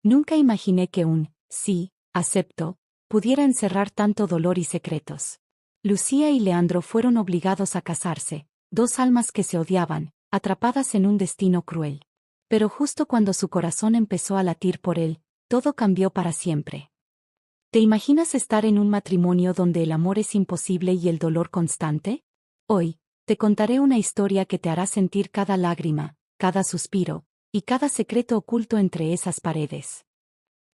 Nunca imaginé que un sí, acepto, pudiera encerrar tanto dolor y secretos. Lucía y Leandro fueron obligados a casarse, dos almas que se odiaban, atrapadas en un destino cruel. Pero justo cuando su corazón empezó a latir por él, todo cambió para siempre. ¿Te imaginas estar en un matrimonio donde el amor es imposible y el dolor constante? Hoy, te contaré una historia que te hará sentir cada lágrima, cada suspiro, y cada secreto oculto entre esas paredes.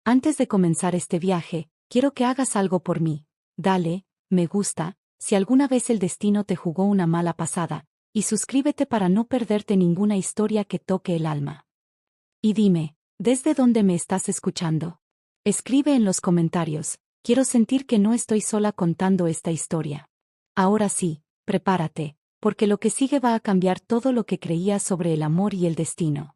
Antes de comenzar este viaje, quiero que hagas algo por mí. Dale, me gusta, si alguna vez el destino te jugó una mala pasada, y suscríbete para no perderte ninguna historia que toque el alma. Y dime, ¿desde dónde me estás escuchando? Escribe en los comentarios, quiero sentir que no estoy sola contando esta historia. Ahora sí, prepárate, porque lo que sigue va a cambiar todo lo que creías sobre el amor y el destino.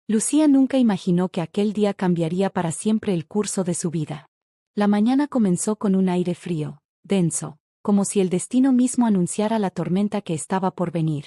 Lucía nunca imaginó que aquel día cambiaría para siempre el curso de su vida. La mañana comenzó con un aire frío, denso, como si el destino mismo anunciara la tormenta que estaba por venir.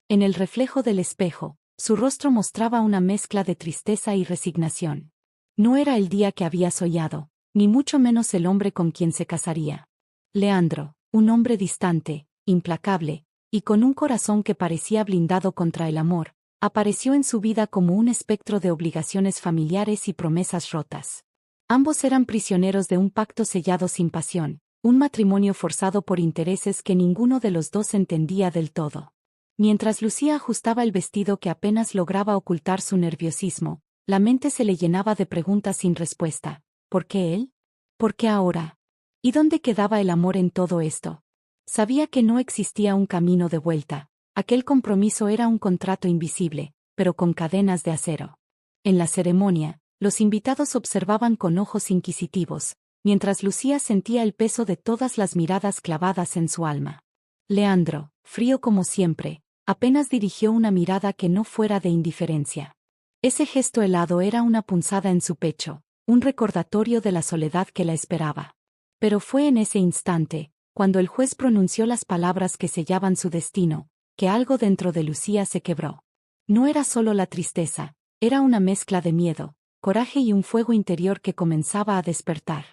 En el reflejo del espejo, su rostro mostraba una mezcla de tristeza y resignación. No era el día que había soñado, ni mucho menos el hombre con quien se casaría. Leandro, un hombre distante, implacable, y con un corazón que parecía blindado contra el amor, apareció en su vida como un espectro de obligaciones familiares y promesas rotas. Ambos eran prisioneros de un pacto sellado sin pasión, un matrimonio forzado por intereses que ninguno de los dos entendía del todo. Mientras Lucía ajustaba el vestido que apenas lograba ocultar su nerviosismo, la mente se le llenaba de preguntas sin respuesta. ¿Por qué él? ¿Por qué ahora? ¿Y dónde quedaba el amor en todo esto? Sabía que no existía un camino de vuelta. Aquel compromiso era un contrato invisible, pero con cadenas de acero. En la ceremonia, los invitados observaban con ojos inquisitivos, mientras Lucía sentía el peso de todas las miradas clavadas en su alma. Leandro, frío como siempre, apenas dirigió una mirada que no fuera de indiferencia. Ese gesto helado era una punzada en su pecho, un recordatorio de la soledad que la esperaba. Pero fue en ese instante, cuando el juez pronunció las palabras que sellaban su destino, que algo dentro de Lucía se quebró. No era solo la tristeza, era una mezcla de miedo, coraje y un fuego interior que comenzaba a despertar.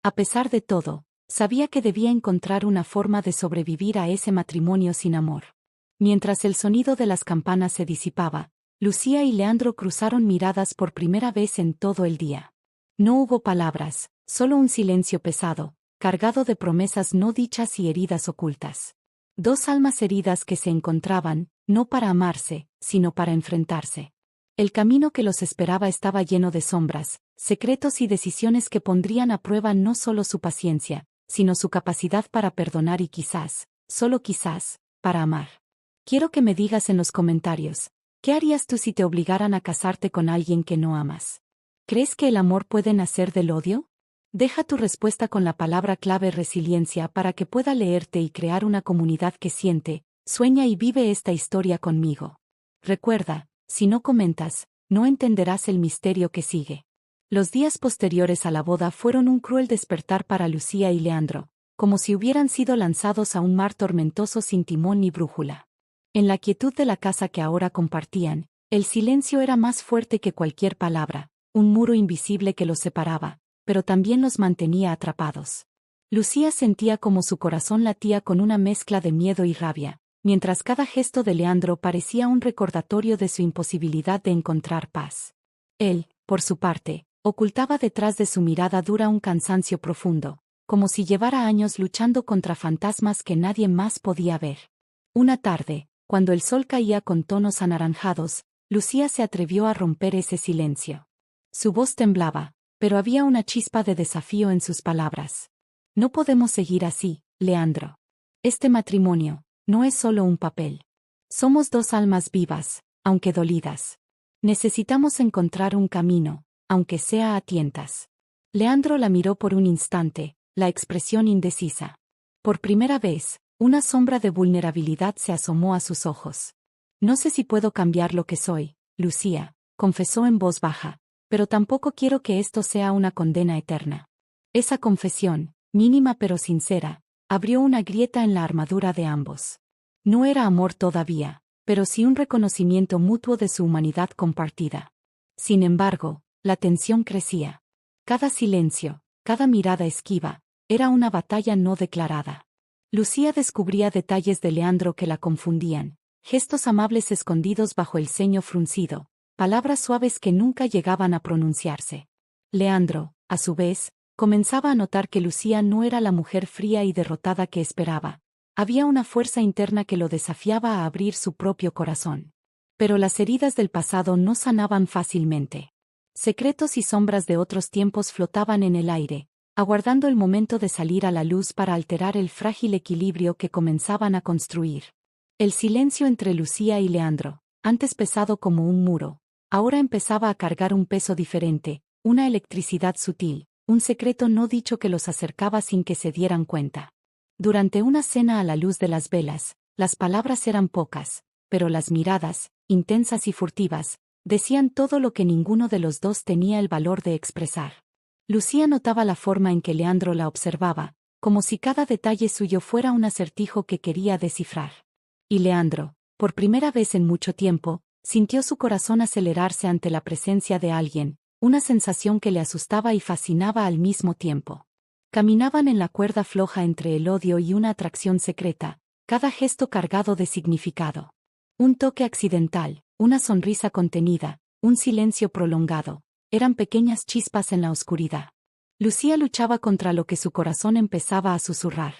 A pesar de todo, sabía que debía encontrar una forma de sobrevivir a ese matrimonio sin amor. Mientras el sonido de las campanas se disipaba, Lucía y Leandro cruzaron miradas por primera vez en todo el día. No hubo palabras, solo un silencio pesado, cargado de promesas no dichas y heridas ocultas. Dos almas heridas que se encontraban, no para amarse, sino para enfrentarse. El camino que los esperaba estaba lleno de sombras, secretos y decisiones que pondrían a prueba no solo su paciencia, sino su capacidad para perdonar y quizás, solo quizás, para amar. Quiero que me digas en los comentarios, ¿qué harías tú si te obligaran a casarte con alguien que no amas? ¿Crees que el amor puede nacer del odio? Deja tu respuesta con la palabra clave resiliencia para que pueda leerte y crear una comunidad que siente, sueña y vive esta historia conmigo. Recuerda, si no comentas, no entenderás el misterio que sigue. Los días posteriores a la boda fueron un cruel despertar para Lucía y Leandro, como si hubieran sido lanzados a un mar tormentoso sin timón ni brújula. En la quietud de la casa que ahora compartían, el silencio era más fuerte que cualquier palabra, un muro invisible que los separaba, pero también los mantenía atrapados. Lucía sentía como su corazón latía con una mezcla de miedo y rabia, mientras cada gesto de Leandro parecía un recordatorio de su imposibilidad de encontrar paz. Él, por su parte, ocultaba detrás de su mirada dura un cansancio profundo, como si llevara años luchando contra fantasmas que nadie más podía ver. Una tarde, cuando el sol caía con tonos anaranjados, Lucía se atrevió a romper ese silencio. Su voz temblaba, pero había una chispa de desafío en sus palabras. No podemos seguir así, Leandro. Este matrimonio no es solo un papel. Somos dos almas vivas, aunque dolidas. Necesitamos encontrar un camino, aunque sea a tientas. Leandro la miró por un instante, la expresión indecisa. Por primera vez, una sombra de vulnerabilidad se asomó a sus ojos. No sé si puedo cambiar lo que soy, Lucía, confesó en voz baja, pero tampoco quiero que esto sea una condena eterna. Esa confesión, mínima pero sincera, abrió una grieta en la armadura de ambos. No era amor todavía, pero sí un reconocimiento mutuo de su humanidad compartida. Sin embargo, La tensión crecía. Cada silencio, cada mirada esquiva, era una batalla no declarada. Lucía descubría detalles de Leandro que la confundían, gestos amables escondidos bajo el ceño fruncido, palabras suaves que nunca llegaban a pronunciarse. Leandro, a su vez, comenzaba a notar que Lucía no era la mujer fría y derrotada que esperaba. Había una fuerza interna que lo desafiaba a abrir su propio corazón. Pero las heridas del pasado no sanaban fácilmente. Secretos y sombras de otros tiempos flotaban en el aire, aguardando el momento de salir a la luz para alterar el frágil equilibrio que comenzaban a construir. El silencio entre Lucía y Leandro, antes pesado como un muro, ahora empezaba a cargar un peso diferente, una electricidad sutil, un secreto no dicho que los acercaba sin que se dieran cuenta. Durante una cena a la luz de las velas, las palabras eran pocas, pero las miradas, intensas y furtivas, decían todo lo que ninguno de los dos tenía el valor de expresar. Lucía notaba la forma en que Leandro la observaba, como si cada detalle suyo fuera un acertijo que quería descifrar. Y Leandro, por primera vez en mucho tiempo, sintió su corazón acelerarse ante la presencia de alguien, una sensación que le asustaba y fascinaba al mismo tiempo. Caminaban en la cuerda floja entre el odio y una atracción secreta, cada gesto cargado de significado. Un toque accidental, una sonrisa contenida, un silencio prolongado, eran pequeñas chispas en la oscuridad. Lucía luchaba contra lo que su corazón empezaba a susurrar.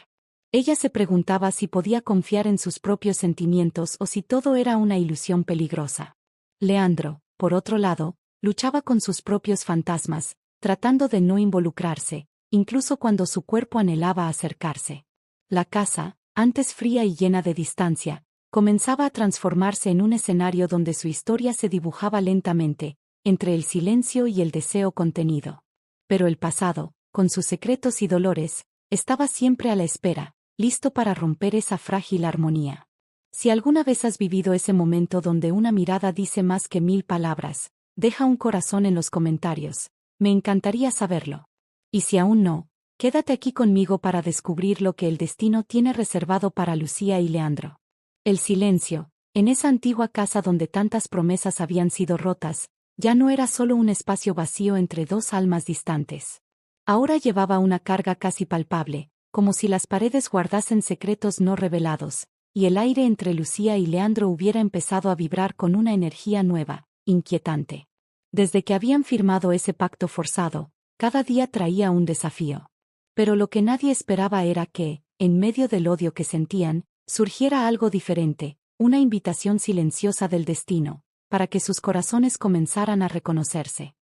Ella se preguntaba si podía confiar en sus propios sentimientos o si todo era una ilusión peligrosa. Leandro, por otro lado, luchaba con sus propios fantasmas, tratando de no involucrarse, incluso cuando su cuerpo anhelaba acercarse. La casa, antes fría y llena de distancia, comenzaba a transformarse en un escenario donde su historia se dibujaba lentamente, entre el silencio y el deseo contenido. Pero el pasado, con sus secretos y dolores, estaba siempre a la espera, listo para romper esa frágil armonía. Si alguna vez has vivido ese momento donde una mirada dice más que 1000 palabras, deja un corazón en los comentarios, me encantaría saberlo. Y si aún no, quédate aquí conmigo para descubrir lo que el destino tiene reservado para Lucía y Leandro. El silencio, en esa antigua casa donde tantas promesas habían sido rotas, ya no era solo un espacio vacío entre dos almas distantes. Ahora llevaba una carga casi palpable, como si las paredes guardasen secretos no revelados, y el aire entre Lucía y Leandro hubiera empezado a vibrar con una energía nueva, inquietante. Desde que habían firmado ese pacto forzado, cada día traía un desafío. Pero lo que nadie esperaba era que, en medio del odio que sentían, surgiera algo diferente, una invitación silenciosa del destino, para que sus corazones comenzaran a reconocerse.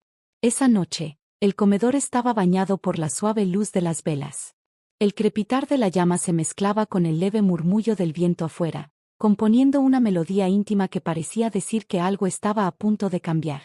Esa noche, el comedor estaba bañado por la suave luz de las velas. El crepitar de la llama se mezclaba con el leve murmullo del viento afuera, componiendo una melodía íntima que parecía decir que algo estaba a punto de cambiar.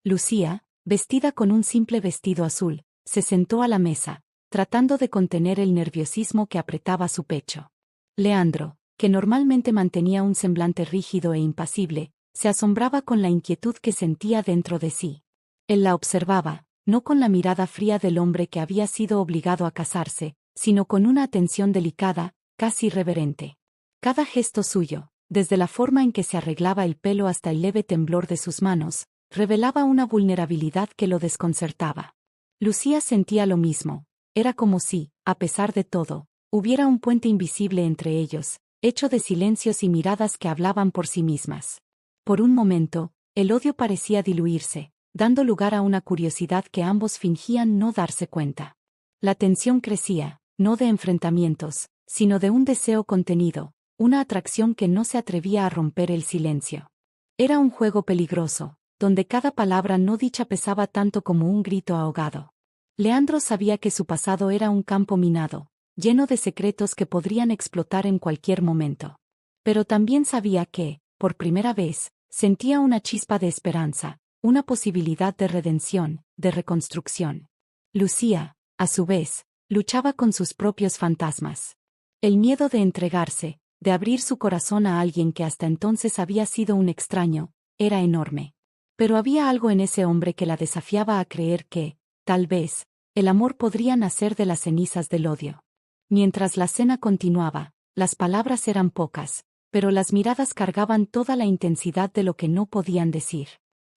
Lucía, vestida con un simple vestido azul, se sentó a la mesa, tratando de contener el nerviosismo que apretaba su pecho. Leandro, que normalmente mantenía un semblante rígido e impasible, se asombraba con la inquietud que sentía dentro de sí. Él la observaba, no con la mirada fría del hombre que había sido obligado a casarse, sino con una atención delicada, casi reverente. Cada gesto suyo, desde la forma en que se arreglaba el pelo hasta el leve temblor de sus manos, revelaba una vulnerabilidad que lo desconcertaba. Lucía sentía lo mismo, era como si, a pesar de todo, hubiera un puente invisible entre ellos, hecho de silencios y miradas que hablaban por sí mismas. Por un momento, el odio parecía diluirse, dando lugar a una curiosidad que ambos fingían no darse cuenta. La tensión crecía, no de enfrentamientos, sino de un deseo contenido, una atracción que no se atrevía a romper el silencio. Era un juego peligroso, donde cada palabra no dicha pesaba tanto como un grito ahogado. Leandro sabía que su pasado era un campo minado, lleno de secretos que podrían explotar en cualquier momento. Pero también sabía que, por primera vez, sentía una chispa de esperanza, una posibilidad de redención, de reconstrucción. Lucía, a su vez, luchaba con sus propios fantasmas. El miedo de entregarse, de abrir su corazón a alguien que hasta entonces había sido un extraño, era enorme. Pero había algo en ese hombre que la desafiaba a creer que, tal vez, el amor podría nacer de las cenizas del odio. Mientras la cena continuaba, las palabras eran pocas, pero las miradas cargaban toda la intensidad de lo que no podían decir.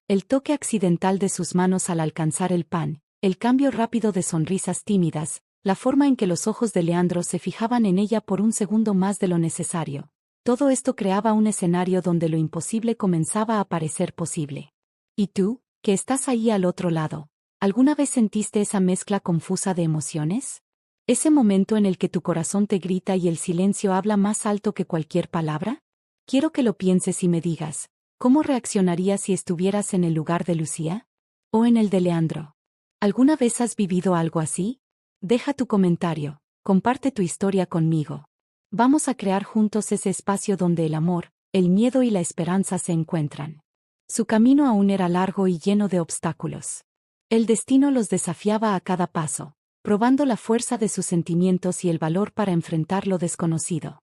El toque accidental de sus manos al alcanzar el pan, el cambio rápido de sonrisas tímidas, la forma en que los ojos de Leandro se fijaban en ella por un segundo más de lo necesario. Todo esto creaba un escenario donde lo imposible comenzaba a parecer posible. ¿Y tú, que estás ahí al otro lado? ¿Alguna vez sentiste esa mezcla confusa de emociones? ¿Ese momento en el que tu corazón te grita y el silencio habla más alto que cualquier palabra? Quiero que lo pienses y me digas, ¿cómo reaccionarías si estuvieras en el lugar de Lucía? ¿O en el de Leandro? ¿Alguna vez has vivido algo así? Deja tu comentario, comparte tu historia conmigo. Vamos a crear juntos ese espacio donde el amor, el miedo y la esperanza se encuentran. Su camino aún era largo y lleno de obstáculos. El destino los desafiaba a cada paso, probando la fuerza de sus sentimientos y el valor para enfrentar lo desconocido.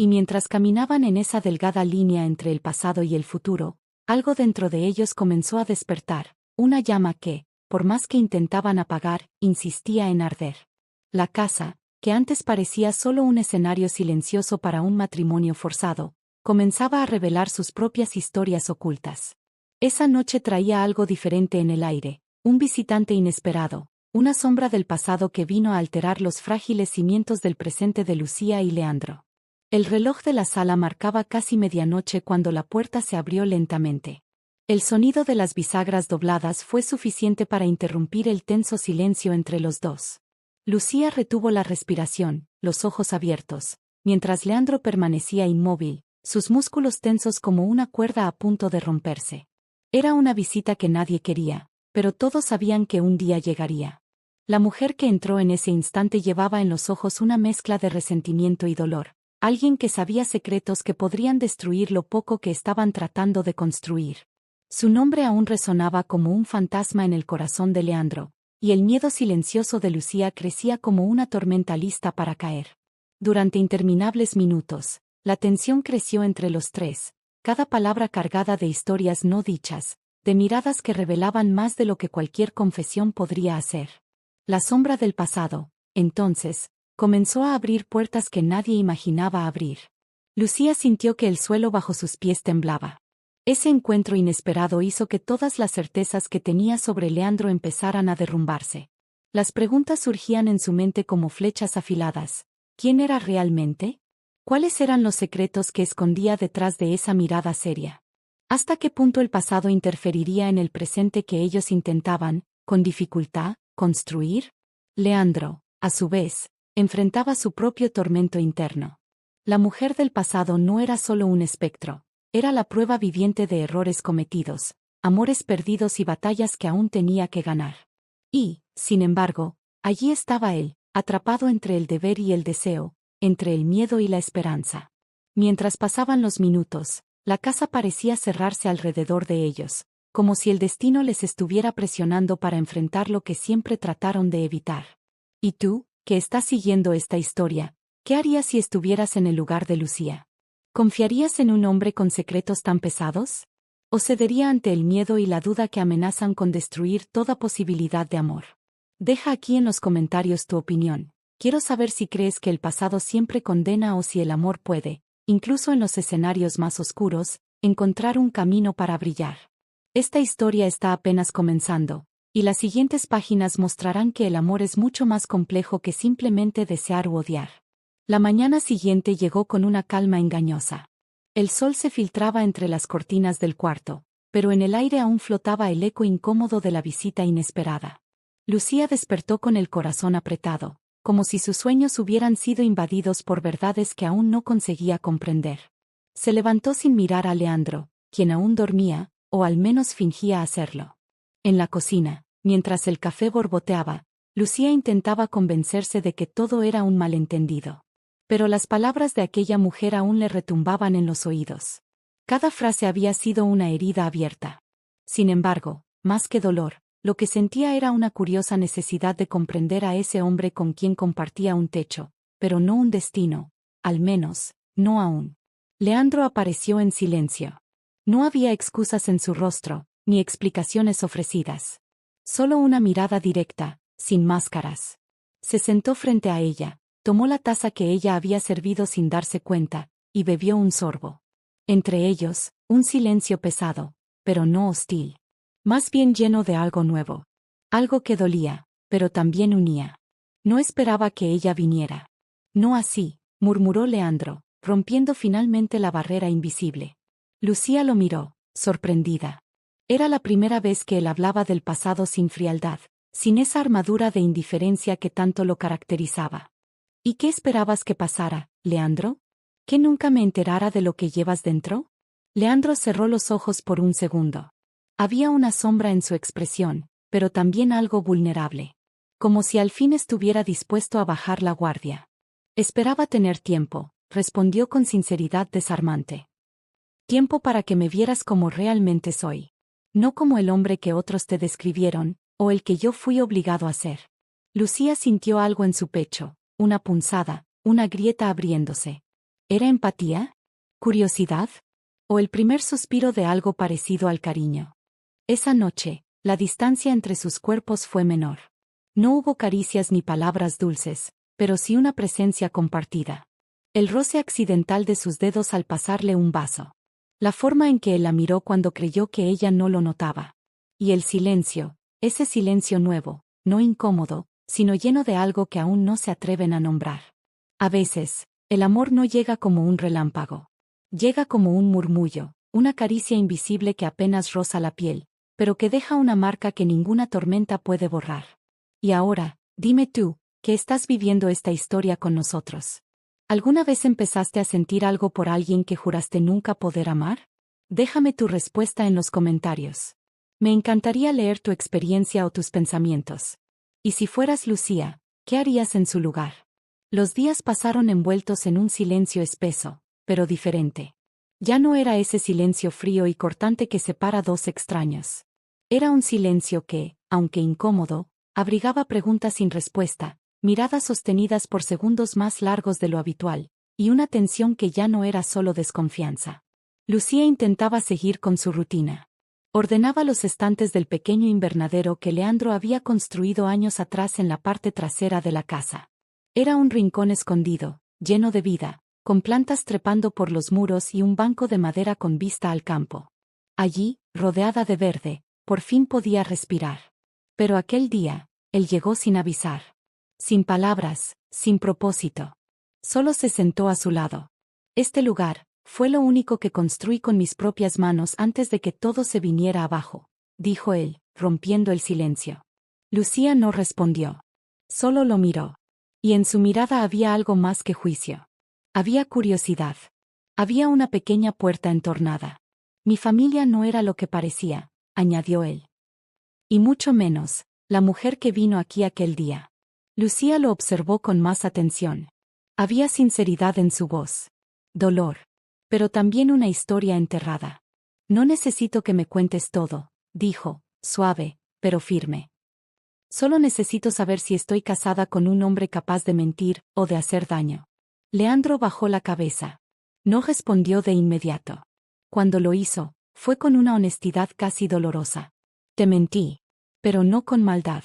Y mientras caminaban en esa delgada línea entre el pasado y el futuro, algo dentro de ellos comenzó a despertar, una llama que, por más que intentaban apagar, insistía en arder. La casa, que antes parecía solo un escenario silencioso para un matrimonio forzado, comenzaba a revelar sus propias historias ocultas. Esa noche traía algo diferente en el aire, un visitante inesperado, una sombra del pasado que vino a alterar los frágiles cimientos del presente de Lucía y Leandro. El reloj de la sala marcaba casi medianoche cuando la puerta se abrió lentamente. El sonido de las bisagras dobladas fue suficiente para interrumpir el tenso silencio entre los dos. Lucía retuvo la respiración, los ojos abiertos, mientras Leandro permanecía inmóvil, sus músculos tensos como una cuerda a punto de romperse. Era una visita que nadie quería, pero todos sabían que un día llegaría. La mujer que entró en ese instante llevaba en los ojos una mezcla de resentimiento y dolor, alguien que sabía secretos que podrían destruir lo poco que estaban tratando de construir. Su nombre aún resonaba como un fantasma en el corazón de Leandro, y el miedo silencioso de Lucía crecía como una tormenta lista para caer. Durante interminables minutos, la tensión creció entre los tres, cada palabra cargada de historias no dichas, de miradas que revelaban más de lo que cualquier confesión podría hacer. La sombra del pasado, entonces, comenzó a abrir puertas que nadie imaginaba abrir. Lucía sintió que el suelo bajo sus pies temblaba. Ese encuentro inesperado hizo que todas las certezas que tenía sobre Leandro empezaran a derrumbarse. Las preguntas surgían en su mente como flechas afiladas. ¿Quién era realmente? ¿Cuáles eran los secretos que escondía detrás de esa mirada seria? ¿Hasta qué punto el pasado interferiría en el presente que ellos intentaban, con dificultad, construir? Leandro, a su vez, enfrentaba su propio tormento interno. La mujer del pasado no era solo un espectro. Era la prueba viviente de errores cometidos, amores perdidos y batallas que aún tenía que ganar. Y, sin embargo, allí estaba él, atrapado entre el deber y el deseo, entre el miedo y la esperanza. Mientras pasaban los minutos, la casa parecía cerrarse alrededor de ellos, como si el destino les estuviera presionando para enfrentar lo que siempre trataron de evitar. ¿Y tú, que estás siguiendo esta historia, qué harías si estuvieras en el lugar de Lucía? ¿Confiarías en un hombre con secretos tan pesados? ¿O cedería ante el miedo y la duda que amenazan con destruir toda posibilidad de amor? Deja aquí en los comentarios tu opinión. Quiero saber si crees que el pasado siempre condena o si el amor puede, incluso en los escenarios más oscuros, encontrar un camino para brillar. Esta historia está apenas comenzando, y las siguientes páginas mostrarán que el amor es mucho más complejo que simplemente desear u odiar. La mañana siguiente llegó con una calma engañosa. El sol se filtraba entre las cortinas del cuarto, pero en el aire aún flotaba el eco incómodo de la visita inesperada. Lucía despertó con el corazón apretado, como si sus sueños hubieran sido invadidos por verdades que aún no conseguía comprender. Se levantó sin mirar a Leandro, quien aún dormía, o al menos fingía hacerlo. En la cocina, mientras el café borboteaba, Lucía intentaba convencerse de que todo era un malentendido. Pero las palabras de aquella mujer aún le retumbaban en los oídos. Cada frase había sido una herida abierta. Sin embargo, más que dolor, lo que sentía era una curiosa necesidad de comprender a ese hombre con quien compartía un techo, pero no un destino, al menos, no aún. Leandro apareció en silencio. No había excusas en su rostro, ni explicaciones ofrecidas. Solo una mirada directa, sin máscaras. Se sentó frente a ella. Tomó la taza que ella había servido sin darse cuenta, y bebió un sorbo. Entre ellos, un silencio pesado, pero no hostil. Más bien lleno de algo nuevo. Algo que dolía, pero también unía. No esperaba que ella viniera. No así, murmuró Leandro, rompiendo finalmente la barrera invisible. Lucía lo miró, sorprendida. Era la primera vez que él hablaba del pasado sin frialdad, sin esa armadura de indiferencia que tanto lo caracterizaba. ¿Y qué esperabas que pasara, Leandro? ¿Que nunca me enterara de lo que llevas dentro? Leandro cerró los ojos por un segundo. Había una sombra en su expresión, pero también algo vulnerable. Como si al fin estuviera dispuesto a bajar la guardia. Esperaba tener tiempo, respondió con sinceridad desarmante. Tiempo para que me vieras como realmente soy. No como el hombre que otros te describieron, o el que yo fui obligado a ser. Lucía sintió algo en su pecho, una punzada, una grieta abriéndose. ¿Era empatía? ¿Curiosidad? ¿O el primer suspiro de algo parecido al cariño? Esa noche, la distancia entre sus cuerpos fue menor. No hubo caricias ni palabras dulces, pero sí una presencia compartida. El roce accidental de sus dedos al pasarle un vaso. La forma en que él la miró cuando creyó que ella no lo notaba. Y el silencio, ese silencio nuevo, no incómodo, sino lleno de algo que aún no se atreven a nombrar. A veces, el amor no llega como un relámpago. Llega como un murmullo, una caricia invisible que apenas roza la piel, pero que deja una marca que ninguna tormenta puede borrar. Y ahora, dime tú, que estás viviendo esta historia con nosotros. ¿Alguna vez empezaste a sentir algo por alguien que juraste nunca poder amar? Déjame tu respuesta en los comentarios. Me encantaría leer tu experiencia o tus pensamientos. Y si fueras Lucía, ¿qué harías en su lugar? Los días pasaron envueltos en un silencio espeso, pero diferente. Ya no era ese silencio frío y cortante que separa dos extraños. Era un silencio que, aunque incómodo, abrigaba preguntas sin respuesta, miradas sostenidas por segundos más largos de lo habitual, y una tensión que ya no era solo desconfianza. Lucía intentaba seguir con su rutina. Ordenaba los estantes del pequeño invernadero que Leandro había construido años atrás en la parte trasera de la casa. Era un rincón escondido, lleno de vida, con plantas trepando por los muros y un banco de madera con vista al campo. Allí, rodeada de verde, por fin podía respirar. Pero aquel día, él llegó sin avisar. Sin palabras, sin propósito. Solo se sentó a su lado. Este lugar fue lo único que construí con mis propias manos antes de que todo se viniera abajo, dijo él, rompiendo el silencio. Lucía no respondió. Solo lo miró. Y en su mirada había algo más que juicio. Había curiosidad. Había una pequeña puerta entornada. Mi familia no era lo que parecía, añadió él. Y mucho menos, la mujer que vino aquí aquel día. Lucía lo observó con más atención. Había sinceridad en su voz. Dolor. Pero también una historia enterrada. No necesito que me cuentes todo, dijo, suave, pero firme. Solo necesito saber si estoy casada con un hombre capaz de mentir o de hacer daño. Leandro bajó la cabeza. No respondió de inmediato. Cuando lo hizo, fue con una honestidad casi dolorosa. Te mentí. Pero no con maldad.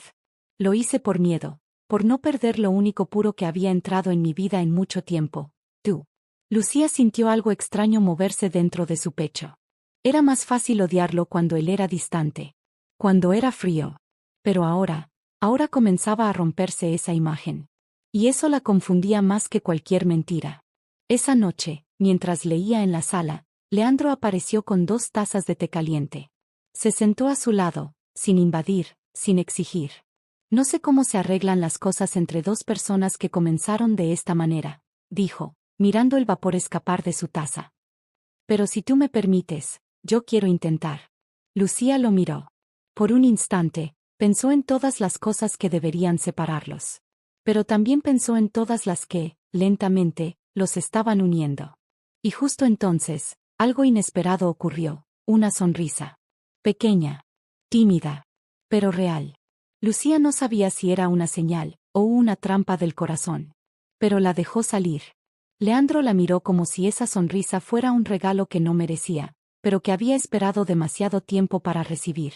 Lo hice por miedo. Por no perder lo único puro que había entrado en mi vida en mucho tiempo, tú. Lucía sintió algo extraño moverse dentro de su pecho. Era más fácil odiarlo cuando él era distante. Cuando era frío. Pero ahora comenzaba a romperse esa imagen. Y eso la confundía más que cualquier mentira. Esa noche, mientras leía en la sala, Leandro apareció con 2 tazas de té caliente. Se sentó a su lado, sin invadir, sin exigir. No sé cómo se arreglan las cosas entre 2 personas que comenzaron de esta manera, dijo, mirando el vapor escapar de su taza. Pero si tú me permites, yo quiero intentar. Lucía lo miró. Por un instante, pensó en todas las cosas que deberían separarlos. Pero también pensó en todas las que, lentamente, los estaban uniendo. Y justo entonces, algo inesperado ocurrió, una sonrisa. Pequeña. Tímida. Pero real. Lucía no sabía si era una señal, o una trampa del corazón. Pero la dejó salir. Leandro la miró como si esa sonrisa fuera un regalo que no merecía, pero que había esperado demasiado tiempo para recibir.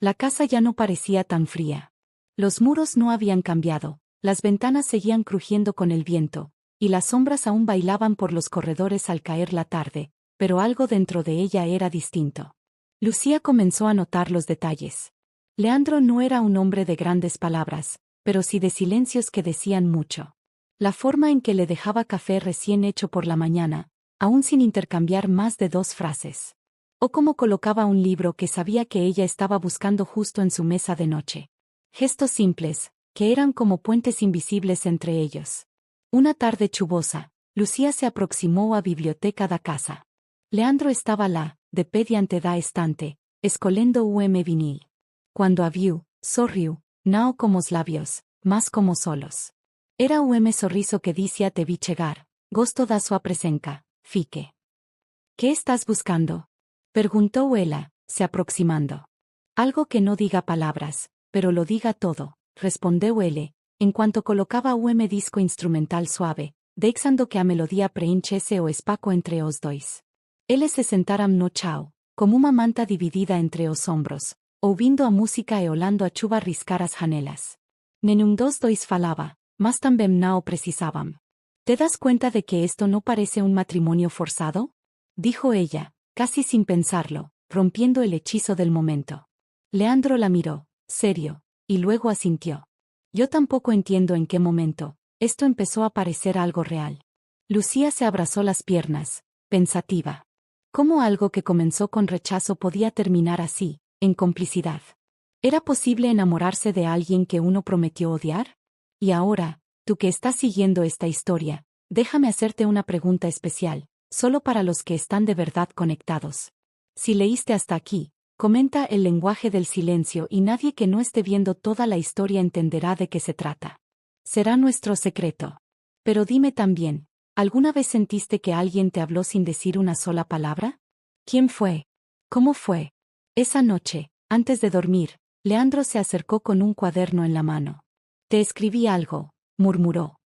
La casa ya no parecía tan fría. Los muros no habían cambiado, las ventanas seguían crujiendo con el viento, y las sombras aún bailaban por los corredores al caer la tarde, pero algo dentro de ella era distinto. Lucía comenzó a notar los detalles. Leandro no era un hombre de grandes palabras, pero sí de silencios que decían mucho. La forma en que le dejaba café recién hecho por la mañana, aún sin intercambiar más de 2 frases. O cómo colocaba un libro que sabía que ella estaba buscando justo en su mesa de noche. Gestos simples, que eran como puentes invisibles entre ellos. Una tarde chuvosa, Lucía se aproximó a biblioteca da casa. Leandro estaba lá, de pé diante da estante, escolendo vinil. Cuando a viu, sorriu, nao como os labios, mas como solos. Era sorriso que dicía te vi chegar, gosto da sua presença, fique. ¿Qué estás buscando? Preguntó ella, se aproximando. Algo que no diga palabras, pero lo diga todo, respondió él, en cuanto colocaba disco instrumental suave, deixando que a melodía preenchese o espaco entre os dois. Eles se sentaram no chão, como uma manta dividida entre os ombros, ouvindo a música e olhando a chuva riscar as janelas. Nenhum dos dois falava, mas também não precisavam. ¿Te das cuenta de que esto no parece un matrimonio forzado? Dijo ella, casi sin pensarlo, rompiendo el hechizo del momento. Leandro la miró, serio, y luego asintió. Yo tampoco entiendo en qué momento esto empezó a parecer algo real. Lucía se abrazó las piernas, pensativa. ¿Cómo algo que comenzó con rechazo podía terminar así, en complicidad? ¿Era posible enamorarse de alguien que uno prometió odiar? Y ahora, tú que estás siguiendo esta historia, déjame hacerte una pregunta especial, solo para los que están de verdad conectados. Si leíste hasta aquí, comenta el lenguaje del silencio y nadie que no esté viendo toda la historia entenderá de qué se trata. Será nuestro secreto. Pero dime también, ¿alguna vez sentiste que alguien te habló sin decir una sola palabra? ¿Quién fue? ¿Cómo fue? Esa noche, antes de dormir, Leandro se acercó con un cuaderno en la mano. Te escribí algo, murmuró.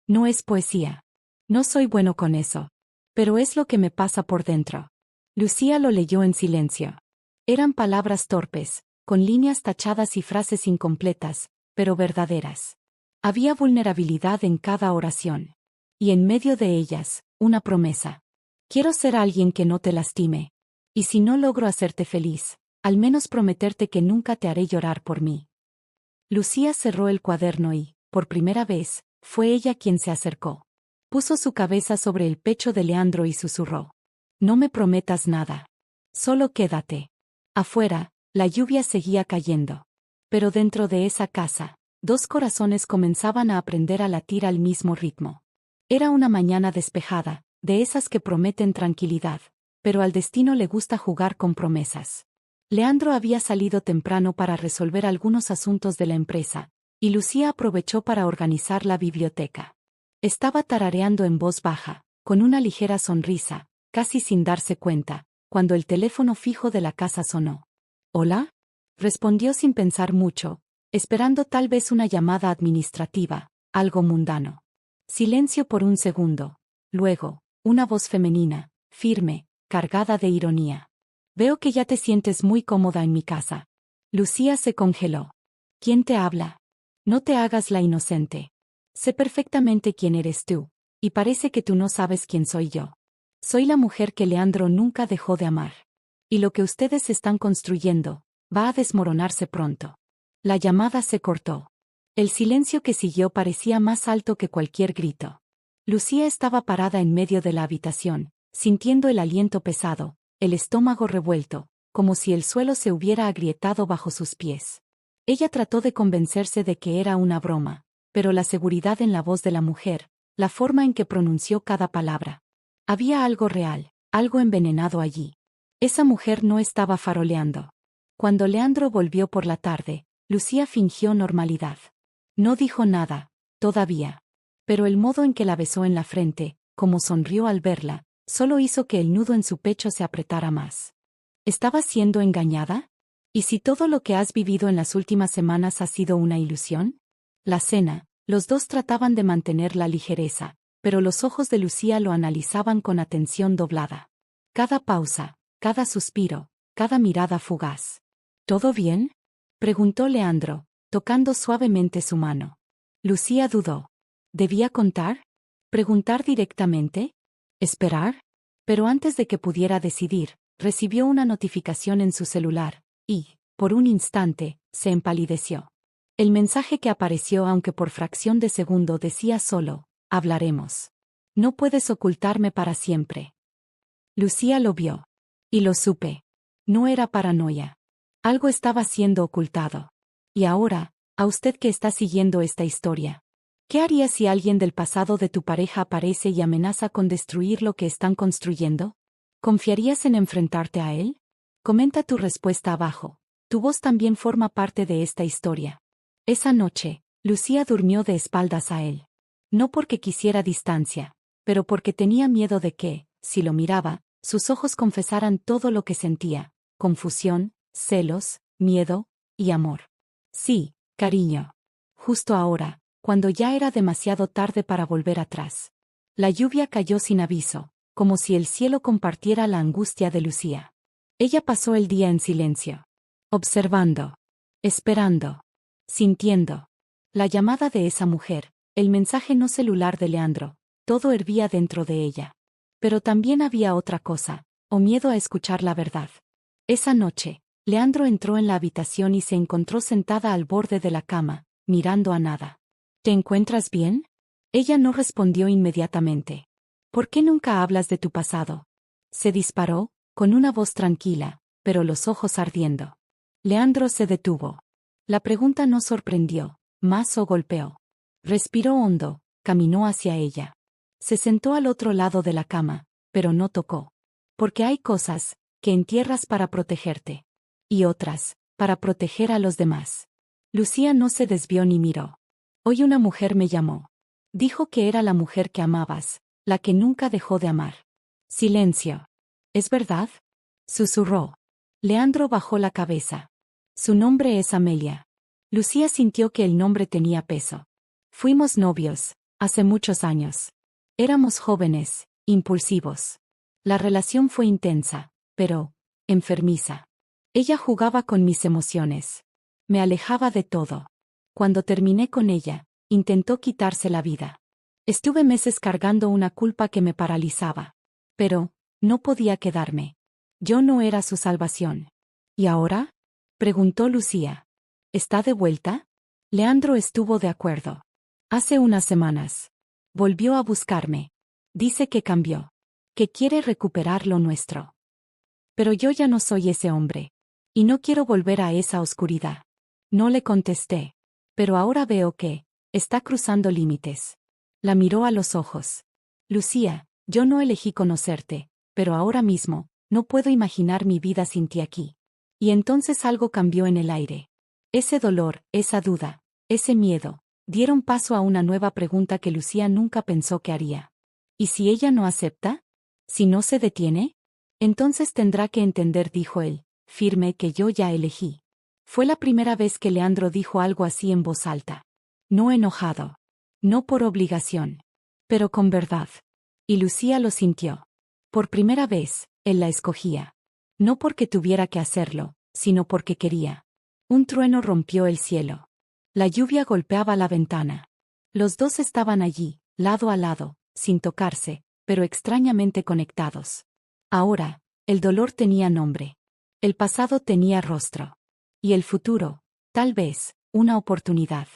No es poesía. No soy bueno con eso. Pero es lo que me pasa por dentro. Lucía lo leyó en silencio. Eran palabras torpes, con líneas tachadas y frases incompletas, pero verdaderas. Había vulnerabilidad en cada oración. Y en medio de ellas, una promesa. Quiero ser alguien que no te lastime. Y si no logro hacerte feliz, al menos prometerte que nunca te haré llorar por mí. Lucía cerró el cuaderno y, por primera vez, fue ella quien se acercó. Puso su cabeza sobre el pecho de Leandro y susurró. No me prometas nada. Solo quédate. Afuera, la lluvia seguía cayendo. Pero dentro de esa casa, 2 corazones comenzaban a aprender a latir al mismo ritmo. Era una mañana despejada, de esas que prometen tranquilidad, pero al destino le gusta jugar con promesas. Leandro había salido temprano para resolver algunos asuntos de la empresa, y Lucía aprovechó para organizar la biblioteca. Estaba tarareando en voz baja, con una ligera sonrisa, casi sin darse cuenta, cuando el teléfono fijo de la casa sonó. ¿Hola? Respondió sin pensar mucho, esperando tal vez una llamada administrativa, algo mundano. Silencio por un segundo. Luego, una voz femenina, firme, cargada de ironía. Veo que ya te sientes muy cómoda en mi casa. Lucía se congeló. ¿Quién te habla? No te hagas la inocente. Sé perfectamente quién eres tú, y parece que tú no sabes quién soy yo. Soy la mujer que Leandro nunca dejó de amar. Y lo que ustedes están construyendo, va a desmoronarse pronto. La llamada se cortó. El silencio que siguió parecía más alto que cualquier grito. Lucía estaba parada en medio de la habitación, sintiendo el aliento pesado, el estómago revuelto, como si el suelo se hubiera agrietado bajo sus pies. Ella trató de convencerse de que era una broma, pero la seguridad en la voz de la mujer, la forma en que pronunció cada palabra. Había algo real, algo envenenado allí. Esa mujer no estaba faroleando. Cuando Leandro volvió por la tarde, Lucía fingió normalidad. No dijo nada, todavía. Pero el modo en que la besó en la frente, como sonrió al verla, solo hizo que el nudo en su pecho se apretara más. ¿Estaba siendo engañada? ¿Y si todo lo que has vivido en las últimas semanas ha sido una ilusión? La cena, los dos trataban de mantener la ligereza, pero los ojos de Lucía lo analizaban con atención doblada. Cada pausa, cada suspiro, cada mirada fugaz. ¿Todo bien? Preguntó Leandro, tocando suavemente su mano. Lucía dudó. ¿Debía contar? ¿Preguntar directamente? ¿Esperar? Pero antes de que pudiera decidir, recibió una notificación en su celular, y, por un instante, se empalideció. El mensaje que apareció, aunque por fracción de segundo, decía solo: hablaremos. No puedes ocultarme para siempre. Lucía lo vio. Y lo supe. No era paranoia. Algo estaba siendo ocultado. Y ahora, a usted que está siguiendo esta historia, ¿qué haría si alguien del pasado de tu pareja aparece y amenaza con destruir lo que están construyendo? ¿Confiarías en enfrentarte a él? Comenta tu respuesta abajo. Tu voz también forma parte de esta historia. Esa noche, Lucía durmió de espaldas a él. No porque quisiera distancia, pero porque tenía miedo de que, si lo miraba, sus ojos confesaran todo lo que sentía: confusión, celos, miedo y amor. Sí, cariño. Justo ahora, cuando ya era demasiado tarde para volver atrás. La lluvia cayó sin aviso, como si el cielo compartiera la angustia de Lucía. Ella pasó el día en silencio, observando, esperando, sintiendo. La llamada de esa mujer, el mensaje no celular de Leandro, todo hervía dentro de ella. Pero también había otra cosa, o miedo a escuchar la verdad. Esa noche, Leandro entró en la habitación y se encontró sentada al borde de la cama, mirando a nada. ¿Te encuentras bien? Ella no respondió inmediatamente. ¿Por qué nunca hablas de tu pasado? Se disparó, con una voz tranquila, pero los ojos ardiendo. Leandro se detuvo. La pregunta no sorprendió, más o golpeó. Respiró hondo, caminó hacia ella. Se sentó al otro lado de la cama, pero no tocó. Porque hay cosas que entierras para protegerte. Y otras, para proteger a los demás. Lucía no se desvió ni miró. Hoy una mujer me llamó. Dijo que era la mujer que amabas, la que nunca dejó de amar. Silencio. ¿Es verdad? Susurró. Leandro bajó la cabeza. Su nombre es Amelia. Lucía sintió que el nombre tenía peso. Fuimos novios, hace muchos años. Éramos jóvenes, impulsivos. La relación fue intensa, pero enfermiza. Ella jugaba con mis emociones. Me alejaba de todo. Cuando terminé con ella, intentó quitarse la vida. Estuve meses cargando una culpa que me paralizaba. Pero no podía quedarme. Yo no era su salvación. ¿Y ahora? Preguntó Lucía. ¿Está de vuelta? Leandro estuvo de acuerdo. Hace unas semanas. Volvió a buscarme. Dice que cambió. Que quiere recuperar lo nuestro. Pero yo ya no soy ese hombre. Y no quiero volver a esa oscuridad. No le contesté. Pero ahora veo que está cruzando límites. La miró a los ojos. Lucía, yo no elegí conocerte, pero ahora mismo, no puedo imaginar mi vida sin ti aquí. Y entonces algo cambió en el aire. Ese dolor, esa duda, ese miedo, dieron paso a una nueva pregunta que Lucía nunca pensó que haría. ¿Y si ella no acepta? ¿Si no se detiene? Entonces tendrá que entender, dijo él, firme, que yo ya elegí. Fue la primera vez que Leandro dijo algo así en voz alta. No enojado. No por obligación. Pero con verdad. Y Lucía lo sintió. Por primera vez, él la escogía. No porque tuviera que hacerlo, sino porque quería. Un trueno rompió el cielo. La lluvia golpeaba la ventana. Los dos estaban allí, lado a lado, sin tocarse, pero extrañamente conectados. Ahora, el dolor tenía nombre. El pasado tenía rostro. Y el futuro, tal vez, una oportunidad.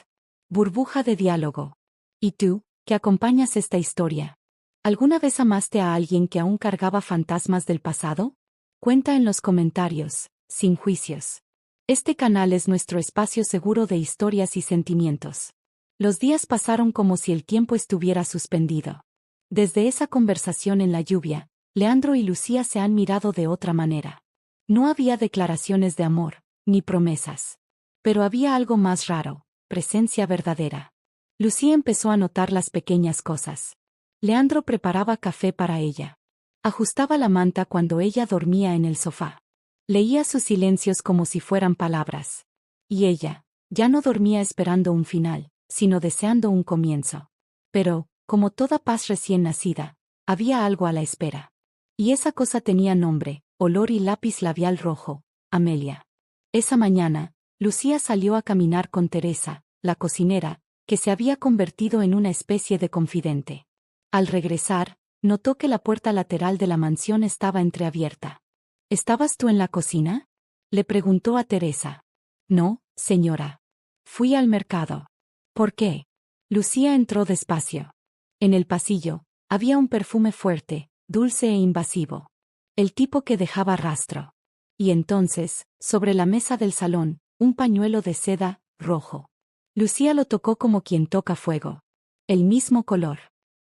Burbuja de diálogo. ¿Y tú, que acompañas esta historia? ¿Alguna vez amaste a alguien que aún cargaba fantasmas del pasado? Cuenta en los comentarios, sin juicios. Este canal es nuestro espacio seguro de historias y sentimientos. Los días pasaron como si el tiempo estuviera suspendido. Desde esa conversación en la lluvia, Leandro y Lucía se han mirado de otra manera. No había declaraciones de amor, ni promesas. Pero había algo más raro, presencia verdadera. Lucía empezó a notar las pequeñas cosas. Leandro preparaba café para ella. Ajustaba la manta cuando ella dormía en el sofá. Leía sus silencios como si fueran palabras. Y ella, ya no dormía esperando un final, sino deseando un comienzo. Pero, como toda paz recién nacida, había algo a la espera. Y esa cosa tenía nombre, olor y lápiz labial rojo: Amelia. Esa mañana, Lucía salió a caminar con Teresa, la cocinera, que se había convertido en una especie de confidente. Al regresar, notó que la puerta lateral de la mansión estaba entreabierta. ¿Estabas tú en la cocina? Le preguntó a Teresa. No, señora. Fui al mercado. ¿Por qué? Lucía entró despacio. En el pasillo, había un perfume fuerte, dulce e invasivo. El tipo que dejaba rastro. Y entonces, sobre la mesa del salón, un pañuelo de seda, rojo. Lucía lo tocó como quien toca fuego. El mismo color.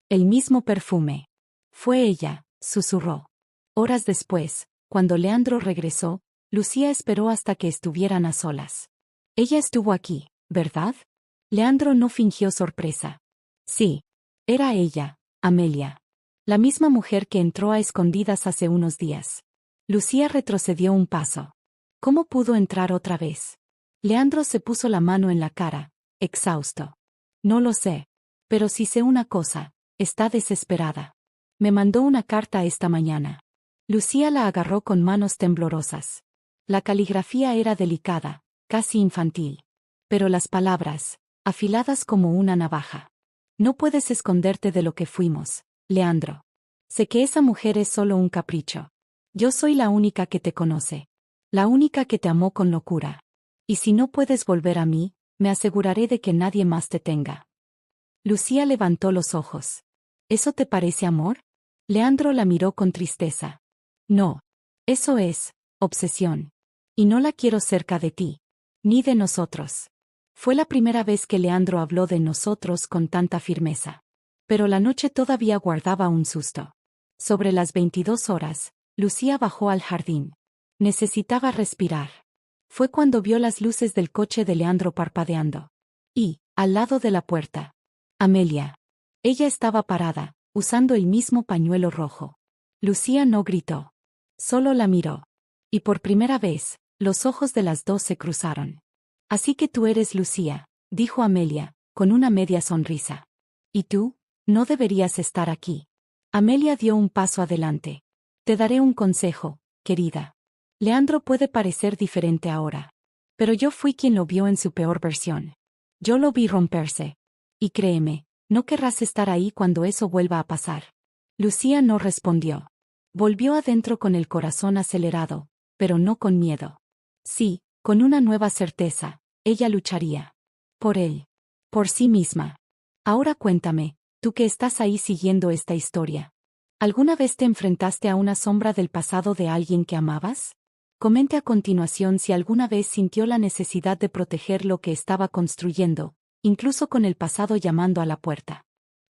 El mismo perfume. Fue ella, susurró. Horas después, cuando Leandro regresó, Lucía esperó hasta que estuvieran a solas. Ella estuvo aquí, ¿verdad? Leandro no fingió sorpresa. Sí. Era ella, Amelia. La misma mujer que entró a escondidas hace unos días. Lucía retrocedió un paso. ¿Cómo pudo entrar otra vez? Leandro se puso la mano en la cara, exhausto. No lo sé. Pero sí sé una cosa, está desesperada. Me mandó una carta esta mañana. Lucía la agarró con manos temblorosas. La caligrafía era delicada, casi infantil. Pero las palabras, afiladas como una navaja. No puedes esconderte de lo que fuimos, Leandro. Sé que esa mujer es solo un capricho. Yo soy la única que te conoce. La única que te amó con locura. Y si no puedes volver a mí, me aseguraré de que nadie más te tenga. Lucía levantó los ojos. ¿Eso te parece amor? Leandro la miró con tristeza. No. Eso es obsesión. Y no la quiero cerca de ti. Ni de nosotros. Fue la primera vez que Leandro habló de nosotros con tanta firmeza. Pero la noche todavía guardaba un susto. Sobre las 22 horas, Lucía bajó al jardín. Necesitaba respirar. Fue cuando vio las luces del coche de Leandro parpadeando. Y, al lado de la puerta, Amelia. Ella estaba parada, usando el mismo pañuelo rojo. Lucía no gritó. Solo la miró. Y por primera vez, los ojos de las dos se cruzaron. Así que tú eres Lucía, dijo Amelia, con una media sonrisa. ¿Y tú? No deberías estar aquí. Amelia dio un paso adelante. Te daré un consejo, querida. Leandro puede parecer diferente ahora. Pero yo fui quien lo vio en su peor versión. Yo lo vi romperse. Y créeme, no querrás estar ahí cuando eso vuelva a pasar. Lucía no respondió. Volvió adentro con el corazón acelerado, pero no con miedo. Sí, con una nueva certeza, ella lucharía. Por él. Por sí misma. Ahora cuéntame, tú que estás ahí siguiendo esta historia. ¿Alguna vez te enfrentaste a una sombra del pasado de alguien que amabas? Comente a continuación si alguna vez sintió la necesidad de proteger lo que estaba construyendo, incluso con el pasado llamando a la puerta.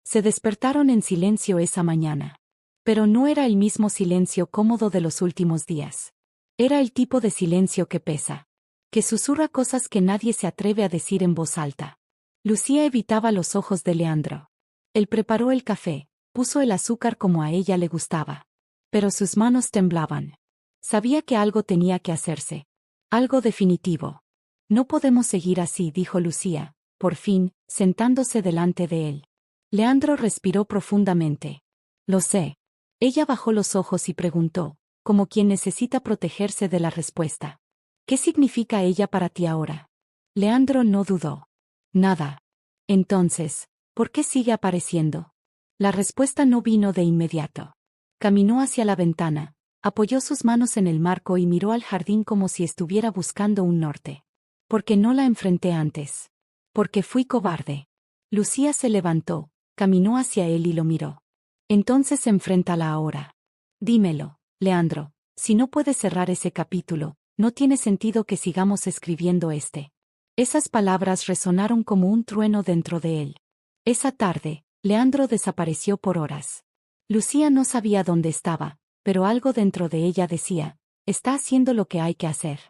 Se despertaron en silencio esa mañana. Pero no era el mismo silencio cómodo de los últimos días. Era el tipo de silencio que pesa. Que susurra cosas que nadie se atreve a decir en voz alta. Lucía evitaba los ojos de Leandro. Él preparó el café, puso el azúcar como a ella le gustaba. Pero sus manos temblaban. Sabía que algo tenía que hacerse. Algo definitivo. No podemos seguir así, dijo Lucía, por fin, sentándose delante de él. Leandro respiró profundamente. Lo sé. Ella bajó los ojos y preguntó, como quien necesita protegerse de la respuesta. ¿Qué significa ella para ti ahora? Leandro no dudó. Nada. Entonces, ¿por qué sigue apareciendo? La respuesta no vino de inmediato. Caminó hacia la ventana, apoyó sus manos en el marco y miró al jardín como si estuviera buscando un norte. Porque no la enfrenté antes. Porque fui cobarde. Lucía se levantó, caminó hacia él y lo miró. Entonces enfréntala ahora. Dímelo, Leandro, si no puedes cerrar ese capítulo, no tiene sentido que sigamos escribiendo este. Esas palabras resonaron como un trueno dentro de él. Esa tarde, Leandro desapareció por horas. Lucía no sabía dónde estaba, pero algo dentro de ella decía, está haciendo lo que hay que hacer.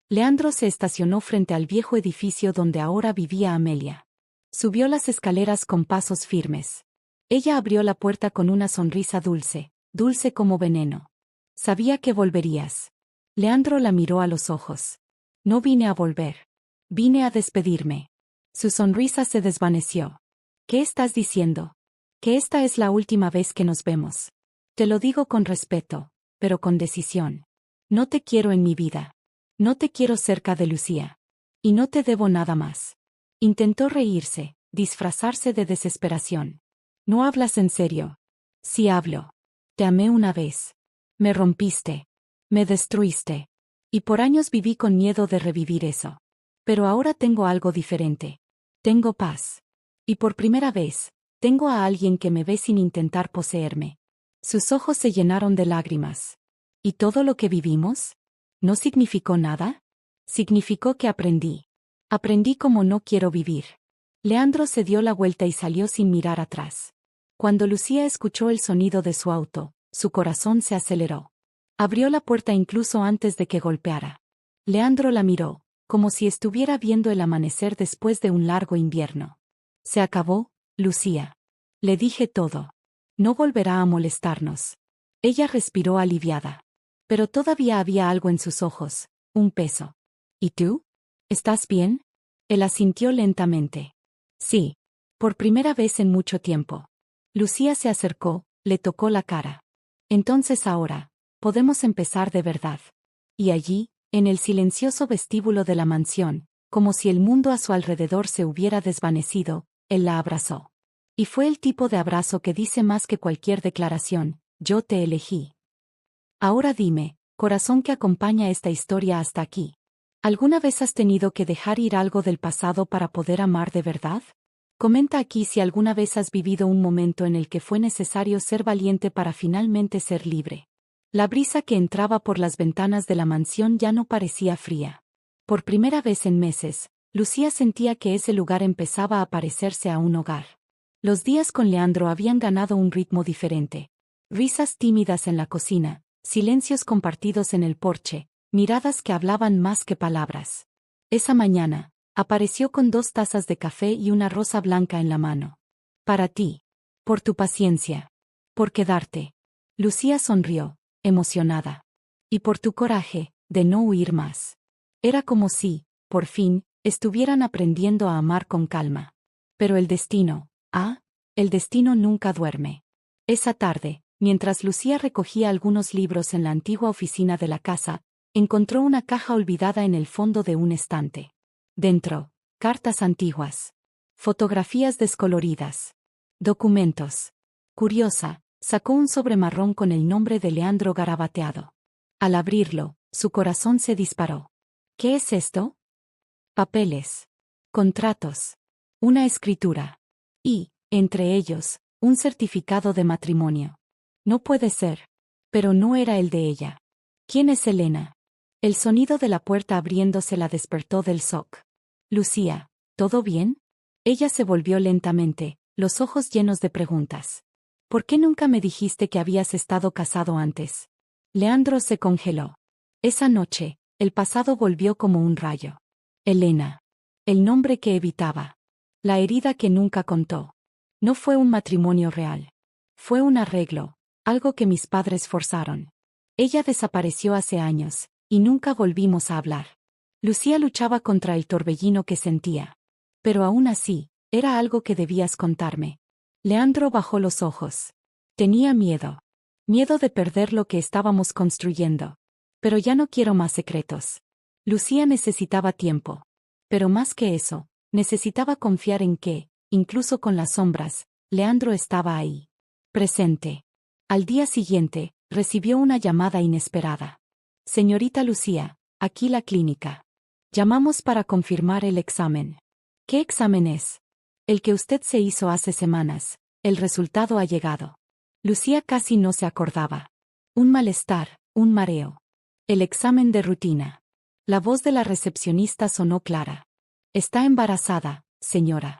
Leandro se estacionó frente al viejo edificio donde ahora vivía Amelia. Subió las escaleras con pasos firmes. Ella abrió la puerta con una sonrisa dulce, dulce como veneno. Sabía que volverías. Leandro la miró a los ojos. No vine a volver. Vine a despedirme. Su sonrisa se desvaneció. ¿Qué estás diciendo? Que esta es la última vez que nos vemos. Te lo digo con respeto, pero con decisión. No te quiero en mi vida. No te quiero cerca de Lucía. Y no te debo nada más. Intentó reírse, disfrazarse de desesperación. ¿No hablas en serio? Sí hablo. Te amé una vez. Me rompiste. Me destruiste. Y por años viví con miedo de revivir eso. Pero ahora tengo algo diferente. Tengo paz. Y por primera vez, tengo a alguien que me ve sin intentar poseerme. Sus ojos se llenaron de lágrimas. ¿Y todo lo que vivimos? ¿No significó nada? Significó que aprendí. Aprendí cómo no quiero vivir. Leandro se dio la vuelta y salió sin mirar atrás. Cuando Lucía escuchó el sonido de su auto, su corazón se aceleró. Abrió la puerta incluso antes de que golpeara. Leandro la miró, como si estuviera viendo el amanecer después de un largo invierno. Se acabó, Lucía. Le dije todo. No volverá a molestarnos. Ella respiró aliviada. Pero todavía había algo en sus ojos, un peso. ¿Y tú? ¿Estás bien? Él asintió lentamente. Sí. Por primera vez en mucho tiempo. Lucía se acercó, le tocó la cara. Entonces ahora, podemos empezar de verdad. Y allí, en el silencioso vestíbulo de la mansión, como si el mundo a su alrededor se hubiera desvanecido, él la abrazó. Y fue el tipo de abrazo que dice más que cualquier declaración: yo te elegí. Ahora dime, corazón que acompaña esta historia hasta aquí. ¿Alguna vez has tenido que dejar ir algo del pasado para poder amar de verdad? Comenta aquí si alguna vez has vivido un momento en el que fue necesario ser valiente para finalmente ser libre. La brisa que entraba por las ventanas de la mansión ya no parecía fría. Por primera vez en meses, Lucía sentía que ese lugar empezaba a parecerse a un hogar. Los días con Leandro habían ganado un ritmo diferente. Risas tímidas en la cocina, silencios compartidos en el porche, miradas que hablaban más que palabras. Esa mañana, apareció con 2 tazas de café y una rosa blanca en la mano. Para ti. Por tu paciencia. Por quedarte. Lucía sonrió, emocionada. Y por tu coraje, de no huir más. Era como si, por fin, estuvieran aprendiendo a amar con calma. Pero el destino, el destino nunca duerme. Esa tarde, mientras Lucía recogía algunos libros en la antigua oficina de la casa, encontró una caja olvidada en el fondo de un estante. Dentro, cartas antiguas. Fotografías descoloridas. Documentos. Curiosa, sacó un sobre marrón con el nombre de Leandro garabateado. Al abrirlo, su corazón se disparó. ¿Qué es esto? Papeles. Contratos. Una escritura. Y, entre ellos, un certificado de matrimonio. No puede ser. Pero no era el de ella. ¿Quién es Elena? El sonido de la puerta abriéndose la despertó del shock. Lucía, ¿todo bien? Ella se volvió lentamente, los ojos llenos de preguntas. ¿Por qué nunca me dijiste que habías estado casado antes? Leandro se congeló. Esa noche, el pasado volvió como un rayo. Elena. El nombre que evitaba. La herida que nunca contó. No fue un matrimonio real. Fue un arreglo, algo que mis padres forzaron. Ella desapareció hace años, y nunca volvimos a hablar. Lucía luchaba contra el torbellino que sentía. Pero aún así, era algo que debías contarme. Leandro bajó los ojos. Tenía miedo. Miedo de perder lo que estábamos construyendo. Pero ya no quiero más secretos. Lucía necesitaba tiempo. Pero más que eso, necesitaba confiar en que, incluso con las sombras, Leandro estaba ahí. Presente. Al día siguiente, recibió una llamada inesperada. Señorita Lucía, aquí la clínica. Llamamos para confirmar el examen. ¿Qué examen es? El que usted se hizo hace semanas. El resultado ha llegado. Lucía casi no se acordaba. Un malestar, un mareo. El examen de rutina. La voz de la recepcionista sonó clara. Está embarazada, señora.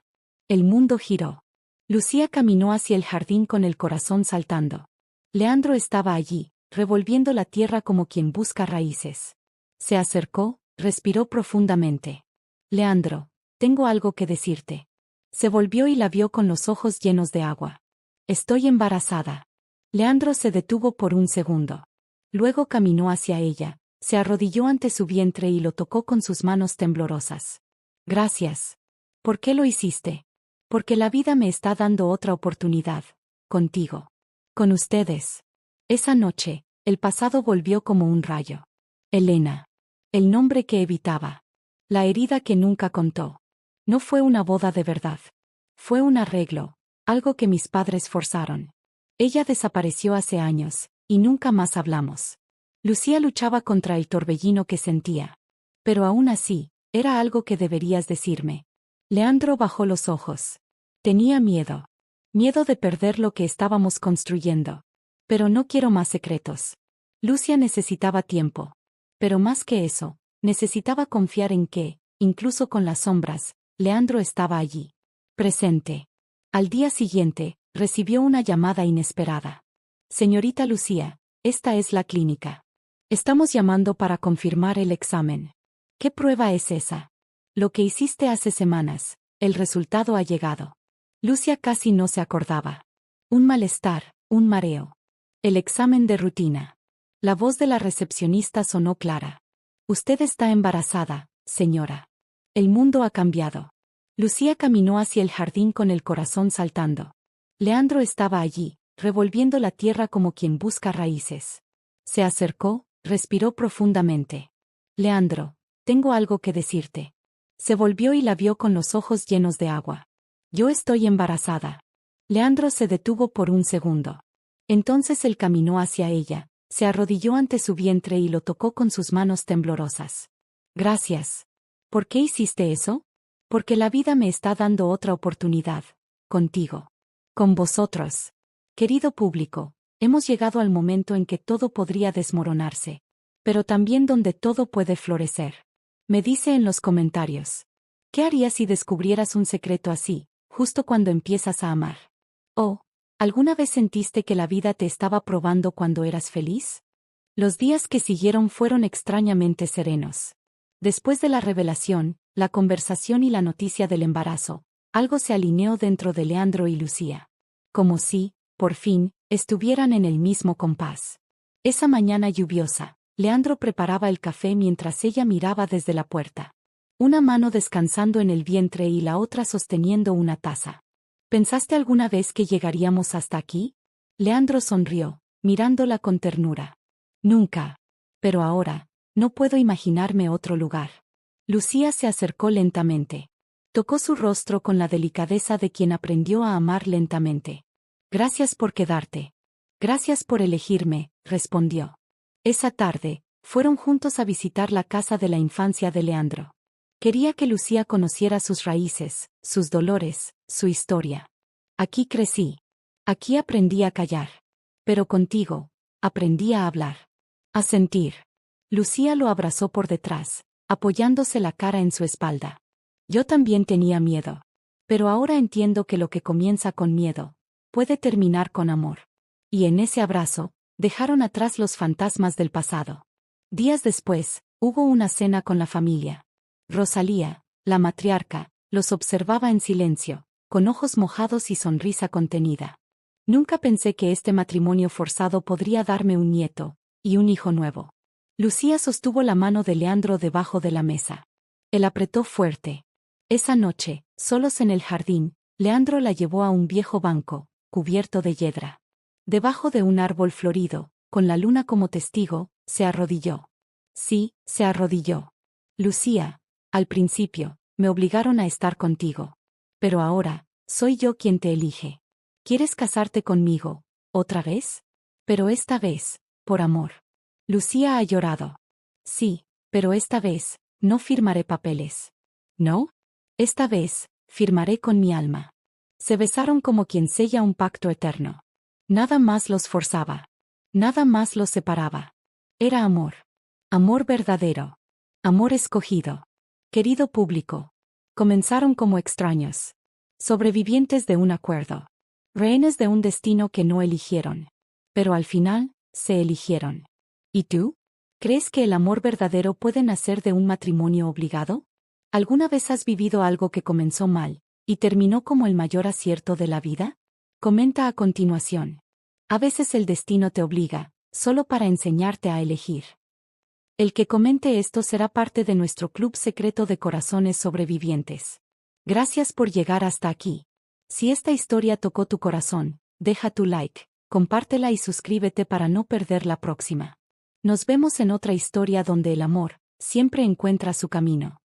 El mundo giró. Lucía caminó hacia el jardín con el corazón saltando. Leandro estaba allí, revolviendo la tierra como quien busca raíces. Se acercó, respiró profundamente. Leandro, tengo algo que decirte. Se volvió y la vio con los ojos llenos de agua. Estoy embarazada. Leandro se detuvo por un segundo. Luego caminó hacia ella, se arrodilló ante su vientre y lo tocó con sus manos temblorosas. Gracias. ¿Por qué lo hiciste? Porque la vida me está dando otra oportunidad. Contigo. Con ustedes. Esa noche, el pasado volvió como un rayo. Elena. El nombre que evitaba. La herida que nunca contó. No fue una boda de verdad. Fue un arreglo, algo que mis padres forzaron. Ella desapareció hace años, y nunca más hablamos. Lucía luchaba contra el torbellino que sentía. Pero aún así, era algo que deberías decirme. Leandro bajó los ojos. Tenía miedo. Miedo de perder lo que estábamos construyendo. Pero no quiero más secretos. Lucía necesitaba tiempo. Pero más que eso, necesitaba confiar en que, incluso con las sombras, Leandro estaba allí. Presente. Al día siguiente, recibió una llamada inesperada. Señorita Lucía, esta es la clínica. Estamos llamando para confirmar el examen. ¿Qué prueba es esa? Lo que hiciste hace semanas, el resultado ha llegado. Lucía casi no se acordaba. Un malestar, un mareo. El examen de rutina. La voz de la recepcionista sonó clara. Usted está embarazada, señora. El mundo ha cambiado. Lucía caminó hacia el jardín con el corazón saltando. Leandro estaba allí, revolviendo la tierra como quien busca raíces. Se acercó, respiró profundamente. Leandro, tengo algo que decirte. Se volvió y la vio con los ojos llenos de agua. Yo estoy embarazada. Leandro se detuvo por un segundo. Entonces él caminó hacia ella, se arrodilló ante su vientre y lo tocó con sus manos temblorosas. Gracias. ¿Por qué hiciste eso? Porque la vida me está dando otra oportunidad. Contigo. Con vosotros. Querido público, hemos llegado al momento en que todo podría desmoronarse. Pero también donde todo puede florecer. Me dice en los comentarios. ¿Qué harías si descubrieras un secreto así, justo cuando empiezas a amar? Oh, ¿alguna vez sentiste que la vida te estaba probando cuando eras feliz? Los días que siguieron fueron extrañamente serenos. Después de la revelación, la conversación y la noticia del embarazo, algo se alineó dentro de Leandro y Lucía. Como si, por fin, estuvieran en el mismo compás. Esa mañana lluviosa, Leandro preparaba el café mientras ella miraba desde la puerta. Una mano descansando en el vientre y la otra sosteniendo una taza. ¿Pensaste alguna vez que llegaríamos hasta aquí? Leandro sonrió, mirándola con ternura. Nunca. Pero ahora, no puedo imaginarme otro lugar. Lucía se acercó lentamente. Tocó su rostro con la delicadeza de quien aprendió a amar lentamente. Gracias por quedarte. Gracias por elegirme, respondió. Esa tarde, fueron juntos a visitar la casa de la infancia de Leandro. Quería que Lucía conociera sus raíces, sus dolores, su historia. Aquí crecí. Aquí aprendí a callar. Pero contigo, aprendí a hablar. A sentir. Lucía lo abrazó por detrás, apoyándose la cara en su espalda. Yo también tenía miedo. Pero ahora entiendo que lo que comienza con miedo, puede terminar con amor. Y en ese abrazo, dejaron atrás los fantasmas del pasado. Días después, hubo una cena con la familia. Rosalía, la matriarca, los observaba en silencio, con ojos mojados y sonrisa contenida. Nunca pensé que este matrimonio forzado podría darme un nieto, y un hijo nuevo. Lucía sostuvo la mano de Leandro debajo de la mesa. Él apretó fuerte. Esa noche, solos en el jardín, Leandro la llevó a un viejo banco, cubierto de yedra. Debajo de un árbol florido, con la luna como testigo, se arrodilló. Sí, se arrodilló. Lucía, al principio, me obligaron a estar contigo. Pero ahora, soy yo quien te elige. ¿Quieres casarte conmigo, otra vez? Pero esta vez, por amor. Lucía ha llorado. Sí, pero esta vez, no firmaré papeles. ¿No? Esta vez, firmaré con mi alma. Se besaron como quien sella un pacto eterno. Nada más los forzaba. Nada más los separaba. Era amor. Amor verdadero. Amor escogido. Querido público. Comenzaron como extraños. Sobrevivientes de un acuerdo. Rehenes de un destino que no eligieron. Pero al final, se eligieron. ¿Y tú? ¿Crees que el amor verdadero puede nacer de un matrimonio obligado? ¿Alguna vez has vivido algo que comenzó mal, y terminó como el mayor acierto de la vida? Comenta a continuación. A veces el destino te obliga, solo para enseñarte a elegir. El que comente esto será parte de nuestro club secreto de corazones sobrevivientes. Gracias por llegar hasta aquí. Si esta historia tocó tu corazón, deja tu like, compártela y suscríbete para no perder la próxima. Nos vemos en otra historia donde el amor siempre encuentra su camino.